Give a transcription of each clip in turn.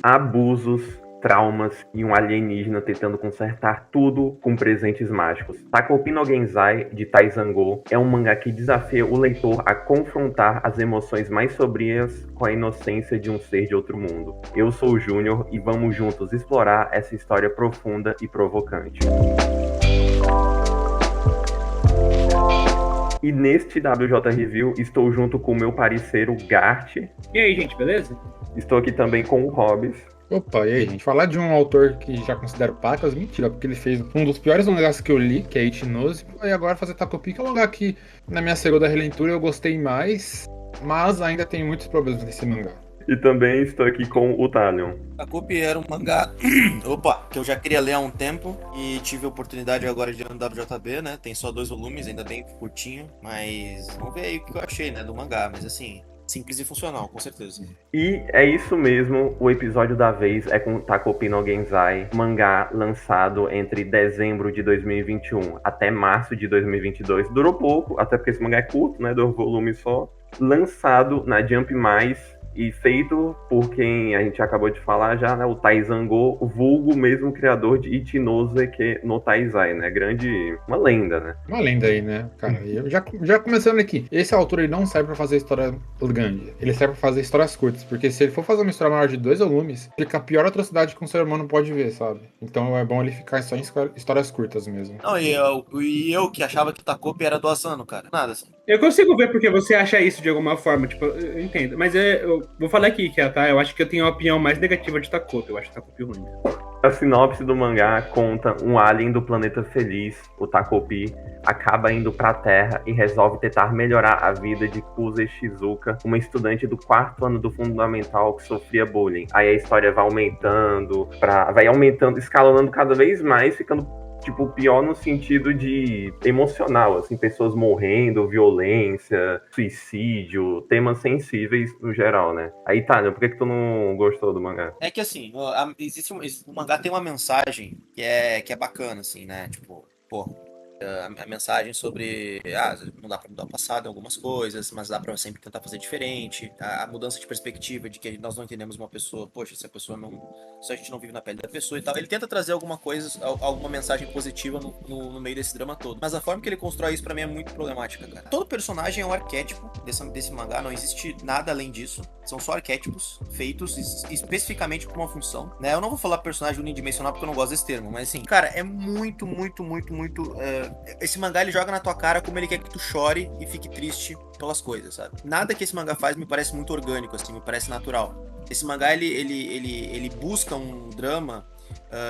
Abusos, traumas e um alienígena tentando consertar tudo com presentes mágicos. Takopi no Genzai, de Taizango, é um mangá que desafia o leitor a confrontar as emoções mais sombrias com a inocência de um ser de outro mundo. Eu sou o Júnior e vamos juntos explorar essa história profunda e provocante. E neste WJ Review estou junto com o meu parceiro Gart. E aí, gente, beleza? Estou aqui também com o Hobbs. Opa, e aí, gente? Falar de um autor que já considero pacas, mentira, porque ele fez um dos piores mangás que eu li, que é Ichinose, e agora fazer Takopi, que é um mangá que, na minha segunda releitura, eu gostei mais, mas ainda tem muitos problemas nesse mangá. E também estou aqui com o Talion. Takopi era um mangá que eu já queria ler há um tempo e tive a oportunidade agora de ler no WJB, né? Tem só 2 volumes, ainda bem curtinho, mas vamos ver aí o que eu achei, né, do mangá, mas assim, simples e funcional, com certeza. E é isso mesmo, o episódio da vez é com Takopi no Genzai, mangá lançado entre dezembro de 2021 até março de 2022. Durou pouco, até porque esse mangá é curto, né, 2 volumes só. Lançado na Jump+, e feito por quem a gente acabou de falar já, né, o Taizango, o vulgo mesmo criador de Ichinose que no Taizai, né, uma lenda, né. Uma lenda aí, né, cara? E eu já começando aqui, esse autor ele não serve pra fazer história grande, ele serve pra fazer histórias curtas, porque se ele for fazer uma história maior de 2 volumes, fica a pior atrocidade que um ser humano pode ver, sabe? Então é bom ele ficar só em histórias curtas mesmo. Não, e eu que achava que Takopi era do Asano, cara, nada assim. Eu consigo ver porque você acha isso de alguma forma, tipo, eu entendo. Mas eu vou falar aqui, tá? Eu acho que eu tenho a opinião mais negativa de Takopi. Eu acho Takopi ruim. A sinopse do mangá conta um alien do planeta feliz, o Takopi, acaba indo pra Terra e resolve tentar melhorar a vida de Kuze Shizuka, uma estudante do 4º ano do fundamental que sofria bullying. Aí a história vai aumentando, escalonando cada vez mais, ficando tipo, pior no sentido de emocional, assim, pessoas morrendo, violência, suicídio, temas sensíveis no geral, né? Aí, Tânia, por que tu não gostou do mangá? É que assim, o mangá tem uma mensagem que é bacana, assim, né? Tipo, pô, a mensagem sobre não dá pra mudar o passado em algumas coisas, mas dá pra sempre tentar fazer diferente. A mudança de perspectiva de que nós não entendemos uma pessoa, poxa, se a gente não vive na pele da pessoa e tal. Ele tenta trazer alguma mensagem positiva no meio desse drama todo. Mas a forma que ele constrói isso pra mim é muito problemática, cara. Todo personagem é um arquétipo desse mangá, não existe nada além disso. São só arquétipos feitos especificamente pra uma função, né? Eu não vou falar personagem unidimensional porque eu não gosto desse termo, mas assim, cara, é muito esse mangá ele joga na tua cara como ele quer que tu chore e fique triste pelas coisas, sabe? Nada que esse mangá faz me parece muito orgânico, assim, me parece natural. Esse mangá ele busca um drama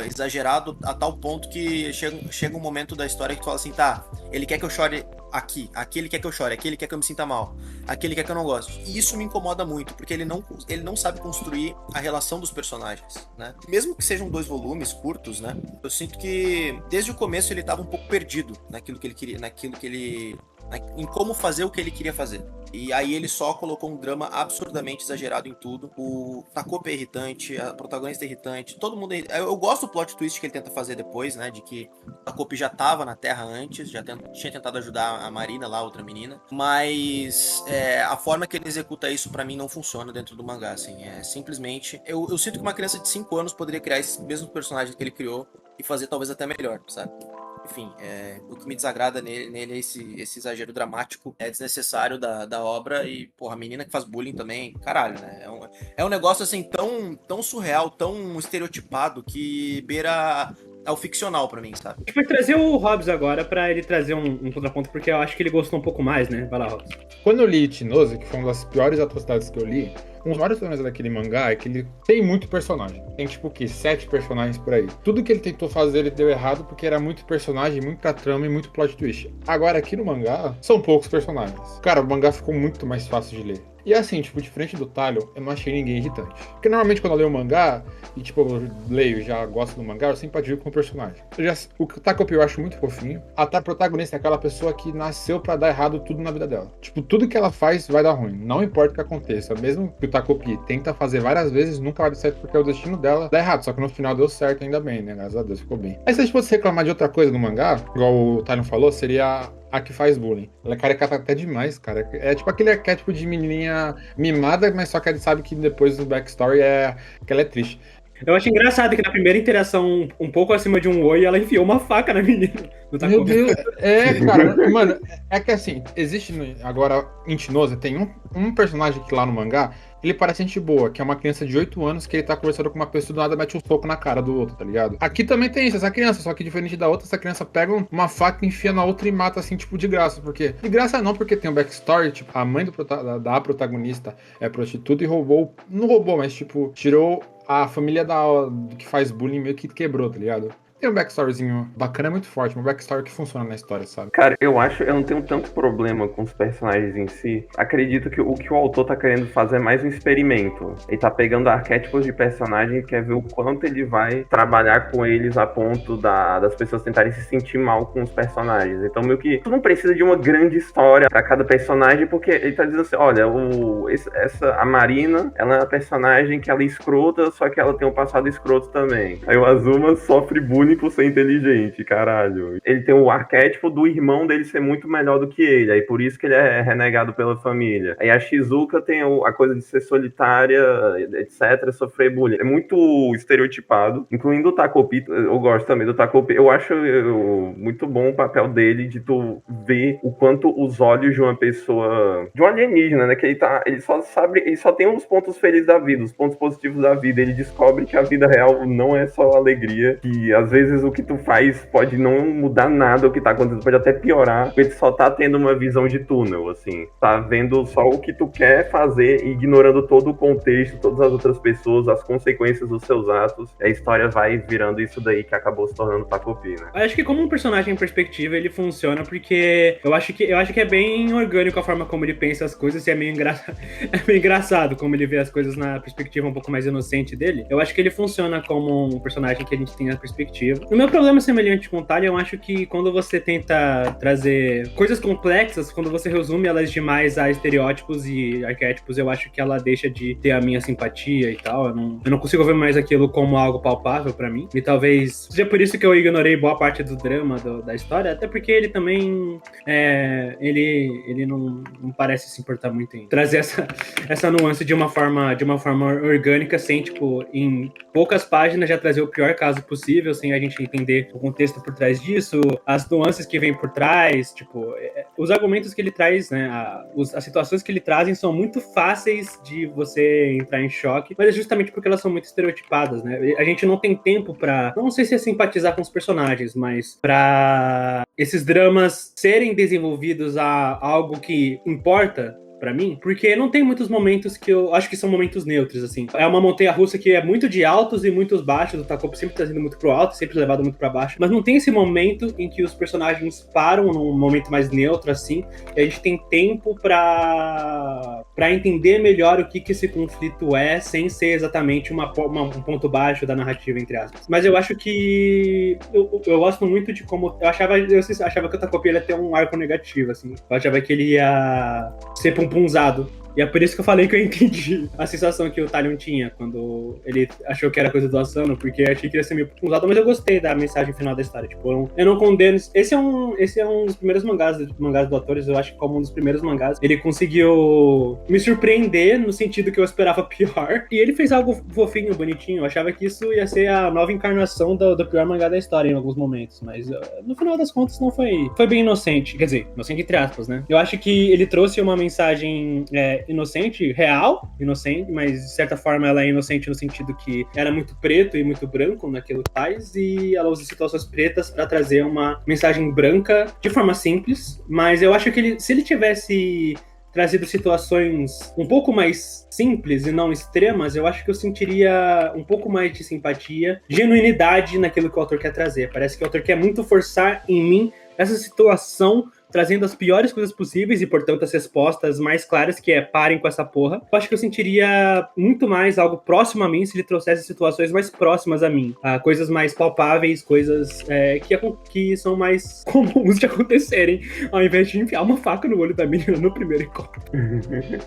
exagerado a tal ponto que chega um momento da história que tu fala assim, tá, ele quer que eu chore aqui ele quer que eu chore, aqui ele quer que eu me sinta mal, aqui ele quer que eu não goste. E isso me incomoda muito, porque ele não sabe construir a relação dos personagens, né? Mesmo que sejam 2 volumes curtos, né? Eu sinto que desde o começo ele tava um pouco perdido naquilo que ele queria, em como fazer o que ele queria fazer. E aí ele só colocou um drama absurdamente exagerado em tudo. O Takopi é irritante, a protagonista é irritante, todo mundo é irritante. Eu gosto do plot twist que ele tenta fazer depois, né? De que o Takopi já tava na Terra antes, já tinha tentado ajudar a Marina lá, outra menina. Mas a forma que ele executa isso pra mim não funciona dentro do mangá, assim. É simplesmente... Eu sinto que uma criança de 5 anos poderia criar esses mesmos personagens que ele criou e fazer talvez até melhor, sabe? Enfim, o que me desagrada nele é esse exagero dramático, desnecessário da obra. E, porra, a menina que faz bullying também, caralho, né? É um negócio, assim, tão surreal, tão estereotipado, que beira ao ficcional pra mim, sabe? A gente vai trazer o Hobbs agora pra ele trazer um contraponto, porque eu acho que ele gostou um pouco mais, né? Vai lá, Hobbs. Quando eu li Ichinose, que foi uma das piores atrocidades que eu li, um dos maiores problemas daquele mangá é que ele tem muito personagem. Tem tipo o quê? 7 personagens por aí. Tudo que ele tentou fazer ele deu errado porque era muito personagem, muita trama e muito plot twist. Agora aqui no mangá, são poucos personagens. Cara, o mangá ficou muito mais fácil de ler. E assim, tipo, diferente do Talion, eu não achei ninguém irritante. Porque normalmente quando eu leio o mangá, e tipo, eu leio e já gosto do mangá, eu simpatizo com o personagem. O Takopi eu acho muito fofinho. A protagonista é aquela pessoa que nasceu pra dar errado tudo na vida dela. Tipo, tudo que ela faz vai dar ruim. Não importa o que aconteça. Mesmo que o Takopi tenta fazer várias vezes, nunca vai dar certo porque é o destino dela dá errado. Só que no final deu certo, ainda bem, né? Graças a Deus, ficou bem. Aí se a gente fosse reclamar de outra coisa no mangá, igual o Talion falou, seria a que faz bullying. Ela é caricata até demais, cara. É tipo aquele arquétipo de menininha mimada, mas só que ele sabe que depois do backstory é que ela é triste. Eu acho engraçado que na primeira interação, um pouco acima de um oi, ela enfiou uma faca na menina. Meu Deus, cara, mano, é que assim, existe agora em Tinoza, tem um personagem que lá no mangá, ele parece gente boa, que é uma criança de 8 anos que ele tá conversando com uma pessoa do nada mete um soco na cara do outro, tá ligado? Aqui também tem isso, essa criança, só que diferente da outra, essa criança pega uma faca, enfia na outra e mata assim, tipo, de graça, porque... De graça não, porque tem um backstory, tipo, a mãe da protagonista é prostituta e roubou, não roubou, mas tipo, tirou a família que faz bullying meio que quebrou, tá ligado? Tem um backstoryzinho bacana, é muito forte, um backstory que funciona na história, sabe? Cara, eu não tenho tanto problema com os personagens em si. Acredito que o autor tá querendo fazer é mais um experimento. Ele tá pegando arquétipos de personagem e quer ver o quanto ele vai trabalhar com eles a ponto das pessoas tentarem se sentir mal com os personagens. Então, meio que tu não precisa de uma grande história pra cada personagem, porque ele tá dizendo assim, olha, a Marina, ela é uma personagem que ela é escrota, só que ela tem um passado escroto também. Aí o Azuma sofre bullying por ser inteligente, caralho. Ele tem o arquétipo do irmão dele ser muito melhor do que ele, aí por isso que ele é renegado pela família. Aí a Shizuka tem a coisa de ser solitária, etc, sofrer bullying. É muito estereotipado, incluindo o Takopi. Eu gosto também do Takopi. Eu acho muito bom o papel dele de tu ver o quanto os olhos de uma pessoa, de um alienígena, né, que ele só tem os pontos felizes da vida, os pontos positivos da vida. Ele descobre que a vida real não é só alegria, que às vezes o que tu faz pode não mudar nada o que tá acontecendo, pode até piorar, porque tu só tá tendo uma visão de túnel, assim. Tá vendo só o que tu quer fazer e ignorando todo o contexto, todas as outras pessoas, as consequências dos seus atos. A história vai virando isso daí que acabou se tornando Takopi, né? Eu acho que como um personagem em perspectiva, ele funciona porque eu acho que é bem orgânico a forma como ele pensa as coisas e é meio engraçado como ele vê as coisas na perspectiva um pouco mais inocente dele. Eu acho que ele funciona como um personagem que a gente tem na perspectiva. O meu problema semelhante com o Thalia, eu acho que quando você tenta trazer coisas complexas, quando você resume elas demais a estereótipos e arquétipos, eu acho que ela deixa de ter a minha simpatia e tal. Eu não consigo ver mais aquilo como algo palpável pra mim. E talvez seja por isso que eu ignorei boa parte do drama da história, até porque ele também ele não parece se importar muito em trazer essa nuance de uma forma orgânica, sem, tipo, em poucas páginas já trazer o pior caso possível, sem a gente entender o contexto por trás disso, as nuances que vêm por trás, tipo, os argumentos que ele traz, né, as situações que ele trazem são muito fáceis de você entrar em choque, mas é justamente porque elas são muito estereotipadas, né? A gente não tem tempo pra, não sei se é simpatizar com os personagens, mas pra esses dramas serem desenvolvidos a algo que importa pra mim, porque não tem muitos momentos que eu acho que são momentos neutros, assim. É uma montanha-russa que é muito de altos e muitos baixos, o Takopi sempre trazendo muito pro alto, sempre levado muito pra baixo, mas não tem esse momento em que os personagens param num momento mais neutro, assim, e a gente tem tempo pra entender melhor o que esse conflito é, sem ser exatamente um ponto baixo da narrativa, entre aspas. Mas eu acho que eu gosto muito de como eu achava que o Takopi ia ter um arco negativo, assim. Eu achava que ele ia ser punzado. E é por isso que eu falei que eu entendi a sensação que o Talion tinha quando ele achou que era coisa do Asano, porque eu achei que ia ser meio punzado, mas eu gostei da mensagem final da história. Tipo, eu não condeno. Esse é um dos primeiros mangás do autor, eu acho que como um dos primeiros mangás. Ele conseguiu me surpreender no sentido que eu esperava pior. E ele fez algo fofinho, bonitinho. Eu achava que isso ia ser a nova encarnação do pior mangá da história em alguns momentos. Mas no final das contas não foi. Foi bem inocente. Quer dizer, inocente entre aspas, né? Eu acho que ele trouxe uma mensagem inocente, real, inocente, mas de certa forma ela é inocente no sentido que era muito preto e muito branco naquilo que faz, e ela usa situações pretas para trazer uma mensagem branca de forma simples, mas eu acho que se ele tivesse trazido situações um pouco mais simples e não extremas, eu acho que eu sentiria um pouco mais de simpatia, genuinidade naquilo que o autor quer trazer. Parece que o autor quer muito forçar em mim essa situação, trazendo as piores coisas possíveis e, portanto, as respostas mais claras, que é parem com essa porra. Eu acho que eu sentiria muito mais algo próximo a mim se ele trouxesse situações mais próximas a mim. Coisas mais palpáveis, coisas que são mais comuns de acontecerem, ao invés de enfiar uma faca no olho da menina no primeiro encontro.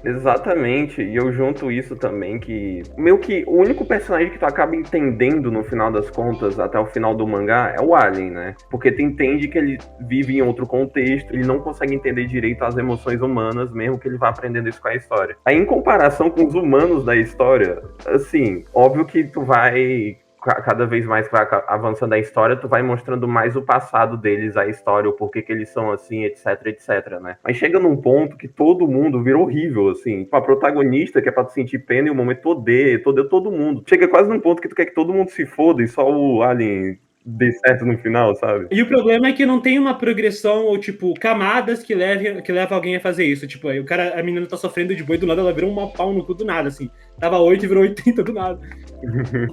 Exatamente, e eu junto isso também, que meio que o único personagem que tu acaba entendendo no final das contas, até o final do mangá, é o Alien, né? Porque tu entende que ele vive em outro contexto ele não consegue entender direito as emoções humanas, mesmo que ele vá aprendendo isso com a história. Aí, em comparação com os humanos da história, assim, óbvio que tu vai... Cada vez mais que vai avançando a história, tu vai mostrando mais o passado deles, a história, o porquê que eles são assim, etc, etc, né? Mas chega num ponto que todo mundo vira horrível, assim. A protagonista, que é pra tu sentir pena, e o momento tu odeia todo mundo. Chega quase num ponto que tu quer que todo mundo se foda e só o Alien dê certo no final, sabe? E o problema é que não tem uma progressão ou, tipo, camadas que leva alguém a fazer isso. Tipo, aí a menina tá sofrendo de boi, do nada ela vira um mau pau no cu do nada, assim. Tava 8 e virou 80 do nada.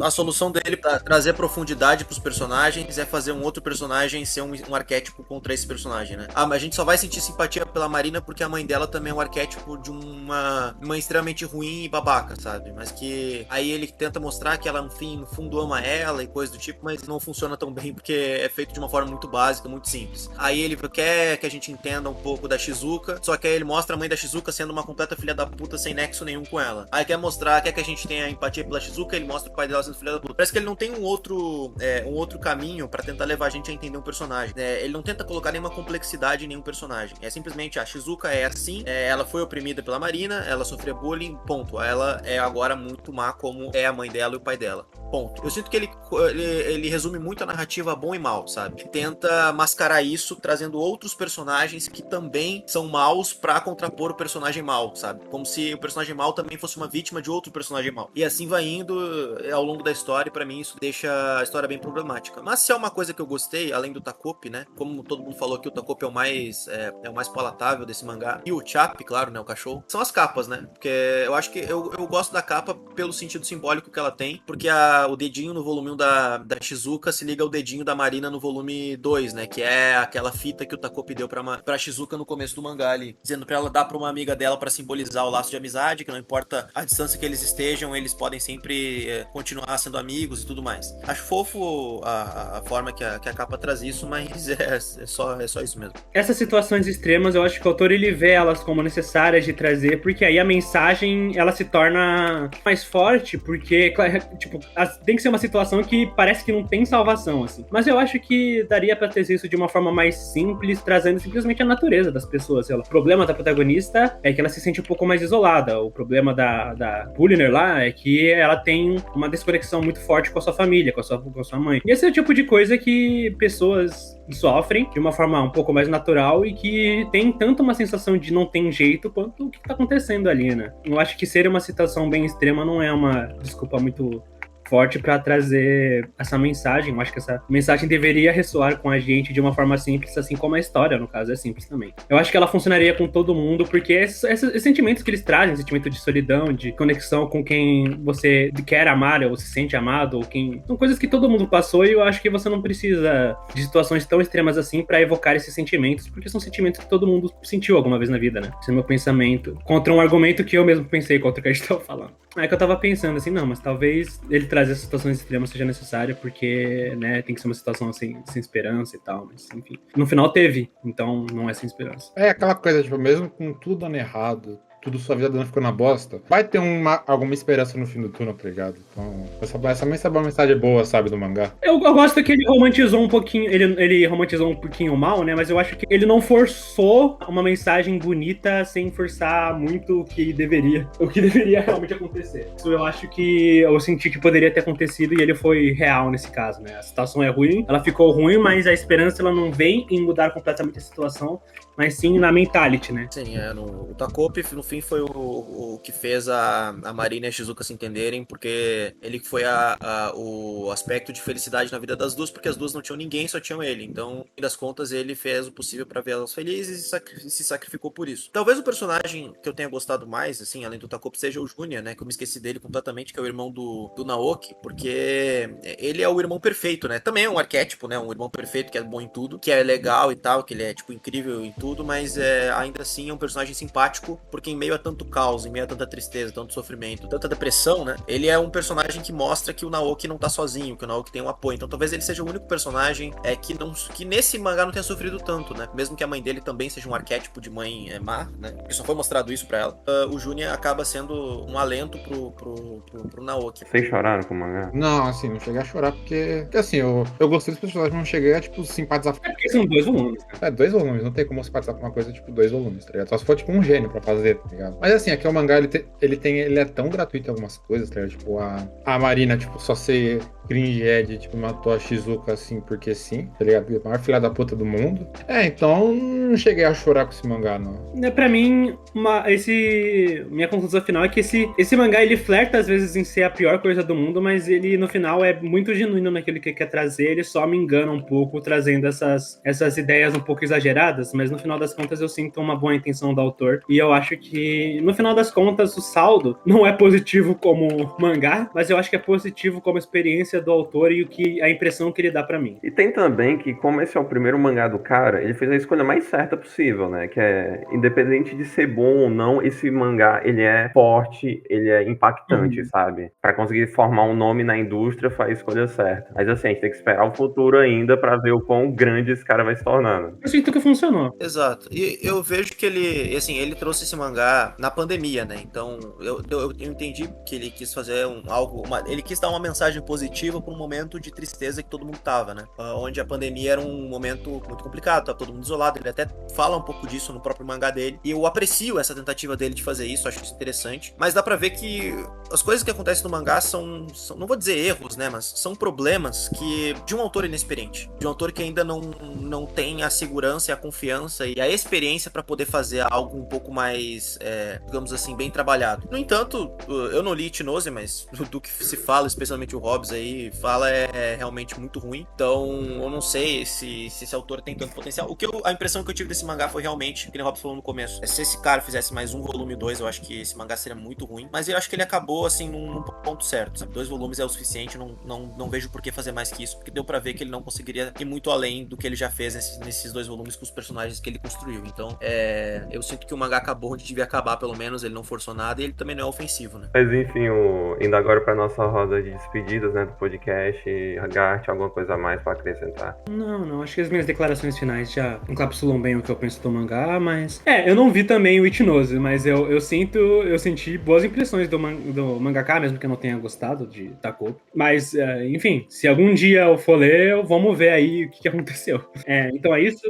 A solução dele pra trazer profundidade pros personagens é fazer um outro personagem ser um arquétipo contra esse personagem, né? Ah, mas a gente só vai sentir simpatia pela Marina porque a mãe dela também é um arquétipo de uma extremamente ruim e babaca, sabe? Mas que aí ele tenta mostrar que ela, enfim, no fundo ama ela e coisa do tipo, mas não funciona tão bem porque é feito de uma forma muito básica, muito simples. Aí ele quer que a gente entenda um pouco da Shizuka, só que aí ele mostra a mãe da Shizuka sendo uma completa filha da puta sem nexo nenhum com ela. Aí quer que a gente tenha empatia pela Shizuka, ele mostra o pai dela sendo filha da puta. Parece que ele não tem um outro caminho pra tentar levar a gente a entender um personagem. Ele não tenta colocar nenhuma complexidade em nenhum personagem. É simplesmente a Shizuka é assim, ela foi oprimida pela Marina, ela sofreu bullying, ponto. Ela é agora muito má como é a mãe dela e o pai dela. Ponto. Eu sinto que ele resume muito a narrativa bom e mal, sabe? Tenta mascarar isso trazendo outros personagens que também são maus pra contrapor o personagem mal, sabe? Como se o personagem mal também fosse uma vítima de outro personagem mal. E assim vai indo ao longo da história, e pra mim isso deixa a história bem problemática. Mas se é uma coisa que eu gostei, além do Takopi, né? Como todo mundo falou que o Takopi é o mais palatável desse mangá. E o Chap, claro, né? O cachorro. São as capas, né? Porque eu acho que eu gosto da capa pelo sentido simbólico que ela tem, porque o dedinho no volume 1 da Shizuka se liga ao dedinho da Marina no volume 2, né? Que é aquela fita que o Takopi deu pra Shizuka no começo do mangá ali, dizendo pra ela dar pra uma amiga dela pra simbolizar o laço de amizade, que não importa a distância que eles estejam, eles podem sempre continuar sendo amigos e tudo mais. Acho fofo a forma que a capa traz isso, mas é só isso mesmo. Essas situações extremas, eu acho que o autor ele vê elas como necessárias de trazer, porque aí a mensagem ela se torna mais forte, porque tipo, tem que ser uma situação que parece que não tem salvação, assim. Mas eu acho que daria pra trazer isso de uma forma mais simples, trazendo simplesmente a natureza das pessoas. O problema da protagonista é que ela se sente um pouco mais isolada. O problema da Puliner lá é que ela tem uma desconexão muito forte com a sua família, com a sua mãe. E esse é o tipo de coisa que pessoas sofrem de uma forma um pouco mais natural e que tem tanto uma sensação de não tem jeito quanto o que tá acontecendo ali, né? Eu acho que ser uma situação bem extrema não é uma desculpa muito forte para trazer essa mensagem. Eu acho que essa mensagem deveria ressoar com a gente de uma forma simples, assim como a história, no caso, é simples também. Eu acho que ela funcionaria com todo mundo, porque esses sentimentos que eles trazem, sentimento de solidão, de conexão com quem você quer amar, ou se sente amado, ou quem... São coisas que todo mundo passou e eu acho que você não precisa de situações tão extremas assim para evocar esses sentimentos, porque são sentimentos que todo mundo sentiu alguma vez na vida, né? Esse é meu pensamento. Contra um argumento que eu mesmo pensei, contra o que a gente tava falando. Aí que eu tava pensando assim, não, mas talvez ele trazer essas situações extremas seja necessária, porque, né, tem que ser uma situação sem esperança e tal, mas enfim. No final teve, então não é sem esperança. É aquela coisa, tipo, mesmo com tudo dando errado, tudo sua vida não ficou na bosta, vai ter alguma esperança no fim do túnel, tá ligado? Então, essa é uma mensagem boa, sabe, do mangá. Eu gosto que ele romantizou um pouquinho, ele romantizou um pouquinho o mal, né, mas eu acho que ele não forçou uma mensagem bonita sem forçar muito o que deveria realmente acontecer. Isso eu acho que eu senti que poderia ter acontecido e ele foi real nesse caso, né? A situação é ruim, ela ficou ruim, mas a esperança ela não vem em mudar completamente a situação, mas sim na mentality, né? Sim, o Takopi, no fim, foi o que fez a Marina e a Shizuka se entenderem, porque ele foi o aspecto de felicidade na vida das duas, porque as duas não tinham ninguém, só tinham ele. Então, no fim das contas, ele fez o possível pra ver elas felizes e se sacrificou por isso. Talvez o personagem que eu tenha gostado mais, assim, além do Takopi, seja o Junya, né? Que eu me esqueci dele completamente, que é o irmão do Naoki, porque ele é o irmão perfeito, né? Também é um arquétipo, né? Um irmão perfeito que é bom em tudo, que é legal e tal, que ele é, tipo, incrível em tudo, mas ainda assim é um personagem simpático, porque em meio a tanto caos, em meio a tanta tristeza, tanto sofrimento, tanta depressão, né? Ele é um personagem que mostra que o Naoki não tá sozinho, que o Naoki tem um apoio. Então talvez ele seja o único personagem que nesse mangá não tenha sofrido tanto, né? Mesmo que a mãe dele também seja um arquétipo de mãe má, né? E só foi mostrado isso pra ela. O Junya acaba sendo um alento pro Naoki. Vocês choraram com o mangá? Não, assim, não cheguei a chorar porque assim, eu gostei dos personagens, mas não cheguei a, tipo, simpatizar. É porque são 2 volumes, né? 2 volumes, não tem como você passar por uma coisa tipo 2 volumes, tá ligado? Só se for tipo um gênio pra fazer, tá ligado? Mas assim, aqui o mangá, ele é tão gratuito em algumas coisas, tá ligado? Tipo, a Marina, tipo, só ser cringehead, tipo, matou a Shizuka assim porque sim, tá ligado? A maior filha da puta do mundo. Então, não cheguei a chorar com esse mangá, não. Pra mim, minha conclusão final é que esse mangá, ele flerta às vezes em ser a pior coisa do mundo, mas ele no final é muito genuíno naquilo que ele quer trazer, ele só me engana um pouco trazendo essas ideias um pouco exageradas, mas no final das contas eu sinto uma boa intenção do autor, e eu acho que no final das contas o saldo não é positivo como mangá, mas eu acho que é positivo como experiência do autor e a impressão que ele dá pra mim. E tem também que, como esse é o primeiro mangá do cara, ele fez a escolha mais certa possível, né? Que é, independente de ser bom ou não, esse mangá, ele é forte, ele é impactante, sabe? Pra conseguir formar um nome na indústria, faz a escolha certa. Mas assim, a gente tem que esperar o futuro ainda pra ver o quão grande esse cara vai se tornando. Eu sinto que funcionou. Exato. E eu vejo que ele trouxe esse mangá na pandemia, né? Então, eu entendi que ele quis fazer ele quis dar uma mensagem positiva para um momento de tristeza que todo mundo tava, né? Onde a pandemia era um momento muito complicado, tá todo mundo isolado. Ele até fala um pouco disso no próprio mangá dele. E eu aprecio essa tentativa dele de fazer isso, acho isso interessante. Mas dá pra ver que as coisas que acontecem no mangá são não vou dizer erros, né? Mas são problemas de um autor inexperiente. De um autor que ainda não tem a segurança e a confiança e a experiência para poder fazer algo um pouco mais, digamos assim, bem trabalhado. No entanto, eu não li Itinose, mas do que se fala, especialmente o Hobbes aí, fala é realmente muito ruim. Então, eu não sei se esse autor tem tanto potencial. A impressão que eu tive desse mangá foi realmente, que o Hobbes falou no começo, se esse cara fizesse mais um volume 2, eu acho que esse mangá seria muito ruim. Mas eu acho que ele acabou, assim, num ponto certo, sabe? 2 volumes é o suficiente, não vejo por que fazer mais que isso, porque deu pra ver que ele não conseguiria ir muito além do que ele já fez nesses 2 volumes com os personagens que ele construiu. Então, eu sinto que o mangá acabou onde devia acabar, pelo menos, ele não forçou nada e ele também não é ofensivo, né? Mas enfim, indo agora pra nossa roda de despedidas, né, do podcast, Gart, alguma coisa a mais pra acrescentar? Não, acho que as minhas declarações finais já encapsulam bem o que eu penso do mangá, mas... eu não vi também o Itinose, mas eu senti boas impressões do mangaka, mesmo que eu não tenha gostado de Takopi. Mas, enfim, se algum dia eu for ler, vamos ver aí o que aconteceu. Então é isso,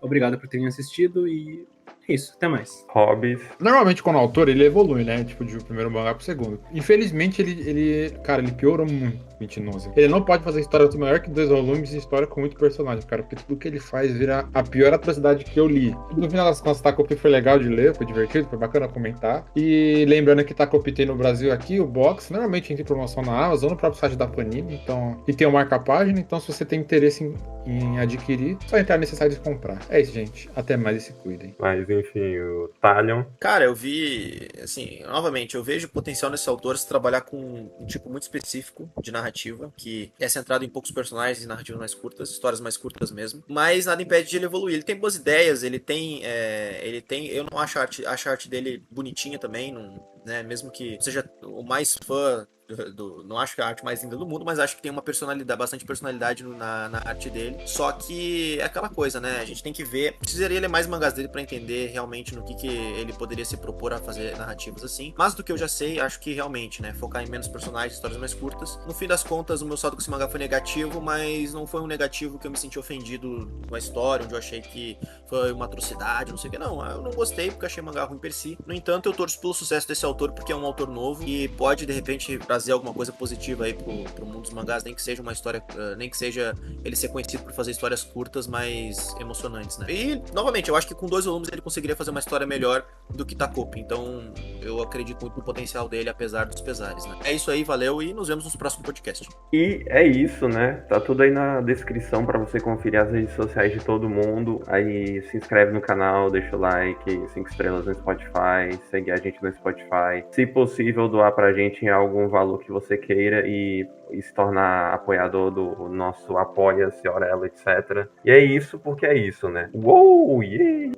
obrigado por terem assistido e... é isso, até mais. Hobbies. Normalmente, quando o autor, ele evolui, né? Tipo, de um primeiro mangá pro segundo. Infelizmente, ele piorou muito. Itinose. Ele não pode fazer história maior que 2 volumes e história com muito personagem, cara, porque tudo que ele faz vira a pior atrocidade que eu li. No final das contas, Takopi foi legal de ler, foi divertido, foi bacana comentar. E lembrando que Takopi tem no Brasil aqui o box, normalmente tem promoção na Amazon, no próprio site da Panini, então, e tem o marca-página, então se você tem interesse em adquirir, só entrar nesse site e comprar. É isso, gente. Até mais e se cuidem. Mas enfim, o Talion. Cara, eu vi, assim, novamente, eu vejo o potencial nesse autor se trabalhar com um tipo muito específico de narrativa, que é centrado em poucos personagens e narrativas mais curtas, histórias mais curtas mesmo, mas nada impede de ele evoluir. Ele tem boas ideias, ele tem, eu não acho a arte dele bonitinha também, né, mesmo que seja o mais fã não acho que é a arte mais linda do mundo, mas acho que tem uma personalidade, bastante personalidade na arte dele. Só que é aquela coisa, né? A gente tem que ver. Precisaria ler mais mangás dele pra entender realmente no que ele poderia se propor a fazer narrativas assim. Mas do que eu já sei, acho que realmente, né? Focar em menos personagens, histórias mais curtas. No fim das contas, o meu saldo com esse mangá foi negativo, mas não foi um negativo que eu me senti ofendido com a história, onde eu achei que foi uma atrocidade, não sei o que. Não, eu não gostei porque achei o mangá ruim per si. No entanto, eu torço pelo sucesso desse autor porque é um autor novo e pode, de repente, trazer alguma coisa positiva aí pro mundo dos mangás, nem que seja uma história, nem que seja ele ser conhecido por fazer histórias curtas, mais emocionantes, né? E, novamente, eu acho que com 2 volumes ele conseguiria fazer uma história melhor do que Takopi, então eu acredito muito no potencial dele, apesar dos pesares, né? É isso aí, valeu e nos vemos no próximo podcast. E é isso, né? Tá tudo aí na descrição pra você conferir as redes sociais de todo mundo. Aí se inscreve no canal, deixa o like, 5 estrelas no Spotify, segue a gente no Spotify. Se possível, doar pra gente em algum valor que você queira e se tornar apoiador do nosso Apoia-se, Orelo, etc. E é isso porque é isso, né? Uou, yeah!